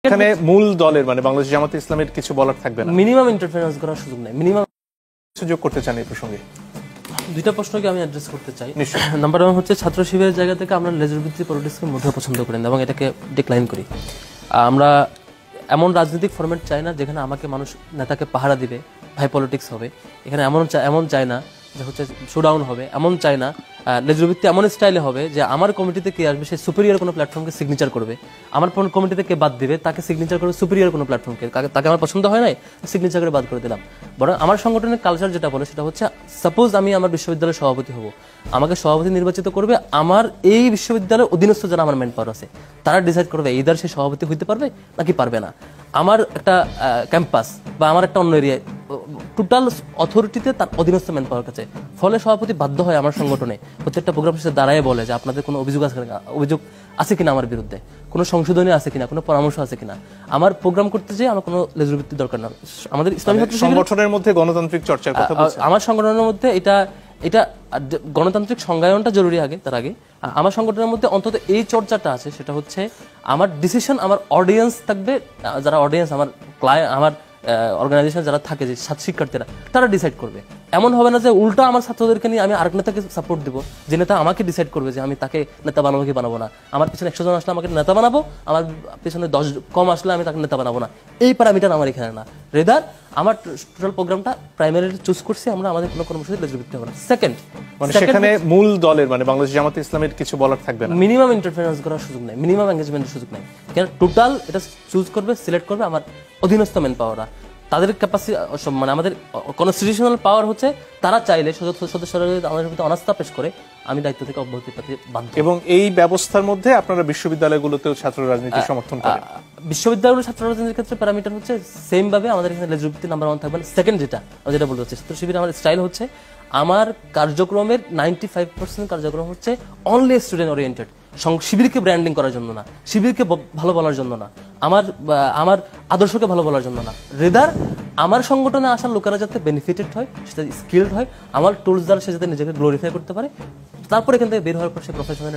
এখানে মূল দলের মানে বাংলাদেশ জামাতে ইসলামের কিছু বলার থাকবে না, মিনিমাম ইন্টারফারেন্স করার সুযোগ নেই। মিনিমাম সুযোগ করতে চান এই প্রসঙ্গে দুইটা প্রশ্নকে আমি অ্যাড্রেস করতে চাই। নাম্বার 1 হচ্ছে ছাত্র শিবিরের জায়গা থেকে আমরা লেজার ভিত্তিক পলিটিক্সকে মোটেও পছন্দ করি না এবং এটাকে ডিক্লাইন করি। আমরা এমন রাজনৈতিক ফরম্যাট চাই না যেখানে আমাকে মানুষ নেতাকে পাহারা দিবে, ভাই পলিটিক্স হবে। এখানে এমন চাই না যে হচ্ছে শোডাউন হবে, এমন চাই না লেজার ভিত্তি এমন স্টাইলে হবে যে আমার কমিটিতে কে আসবে সে সুপিরিয়র কোনো প্ল্যাটফর্মকে সিগনেচার করবে, আমার কমিটিতে কে বাদ দিবে তাকে সিগনেচার করবে সুপিরিয়র কোনো প্ল্যাটফর্মকে, তাকে আমার পছন্দ হয় নাই সিগনেচার করে বাদ করে দিলাম। বরং আমার সংগঠনের কালচার যেটা বলে সেটা হচ্ছে সাপোজ আমি আমার বিশ্ববিদ্যালয়ের সভাপতি হব, আমাকে সভাপতি নির্বাচিত করবে আমার এই বিশ্ববিদ্যালয়ের অধীনস্থ যারা আমার ম্যান পাওয়ার আছে তারা ডিসাইড করবে ইদার সে সভাপতি হইতে পারবে নাকি পারবে না। আমার একটা ক্যাম্পাস বা আমার একটা অন্য এরিয়ায় টোটাল অথরিটিতে তার অধীনস্থ ম্যান পাওয়ার কাছে, ফলে সভাপতি বাধ্য হয় আমার সংগঠনে প্রত্যেকটা প্রোগ্রাম শেষে দাঁড়ায় বলে যে আপনাদের কোনো অভিযোগ আছে কিনা আমার বিরুদ্ধে, কোনো সংশোধনী আছে কিনা, কোনো পরামর্শ আছে কিনা। আমার প্রোগ্রাম করতে চাই আমার কোনো লেজার ভিত্তির দরকার না। আমাদের ইসলামী সংগঠনের মধ্যে গণতান্ত্রিক চর্চার কথা বলছেন, আমার সংগঠনের মধ্যে এটা গণতান্ত্রিক সংজ্ঞায়নটা জরুরি আগে, তার আগে আমার সংগঠনের মধ্যে অন্তত এই চর্চাটা আছে, সেটা হচ্ছে আমার ডিসিশন আমার অডিয়েন্স থাকবে, যারা অডিয়েন্স আমার ক্লায়েন্ট আমার অর্গানাইজেশন যারা থাকে যে শিক্ষার্থীরা তারা ডিসাইড করবে। এমন হবে না যে উল্টা আমার ছাত্রদেরকে নিয়ে আমি আরেক নেতাকে সাপোর্ট দিব, যে নেতা আমাকে ডিসাইড করবে যে আমি তাকে নেতা বানাবো কি বানাবো না। আমার পিছনে 100 জন আসলে আমাকে নেতা বানাবো, আমার পিছনে 10 কম আসলে আমি তাকে নেতা বানাবো না, এই প্যারামিটার আমার এখানে না। রেদার আমার টোটাল প্রোগ্রামটা প্রাইমারি চুজ করছি আমরা, আমাদের কোনো কর্মসূচি লেজার ভিত্তিক হবে না। সেকেন্ড মানে সেখানে মূল দলের মানে বাংলাদেশ জামাতে ইসলামের কিছু বলার থাকবে না, মিনিমাম ইন্টারফারেন্স করার সুযোগ নেই, মিনিমাম এঙ্গেজমেন্টের সুযোগ নেই। কেন টোটাল এটা চুজ করবে, সিলেক্ট করবে আমার অধীনস্থ ম্যান পাওয়াররা, তাদের ক্যাপাসিটি মানে আমাদের কনস্টিটিউশনাল পাওয়ার হচ্ছে তারা চাইলে সদস্যরা যদি আমাদের প্রতি অনাস্থা পেশ করে আমি দায়িত্ব থেকে অব্যাহতি পেতে বাধ্য। এবং এই ব্যবস্থার মধ্যে আপনারা বিশ্ববিদ্যালয়গুলোতেও ছাত্র রাজনীতি সমর্থন করেন? বিশ্ববিদ্যালয়ের ছাত্র রাজনীতির ক্ষেত্রে প্যারামিটার হচ্ছে সেম ভাবে আমাদের এখানে লেজার ভিত্তিক নাম্বার 1 থাকবে। সেকেন্ড যেটা বলতে হচ্ছে ছাত্র শিবির আমার স্টাইল হচ্ছে আমার কার্যক্রমের 95% কার্যক্রম হচ্ছে অনলি স্টুডেন্ট ওরিয়েন্টেড, শিবিরকে ব্র্যান্ডিং করার জন্য না, শিবিরকে ভালো বলার জন্য না, আমার আদর্শকে ভালো বলার জন্য না। রেদার আমার সংগঠনে আসার লোকেরা যাতে বেনিফিটেড হয়, সেটা স্কিলড হয়, আমার টুলস দ্বারা সে যাতে নিজেকে গ্লোরিফাই করতে পারে, তারপর এখান থেকে বের হওয়ার পর সে প্রফেশনাল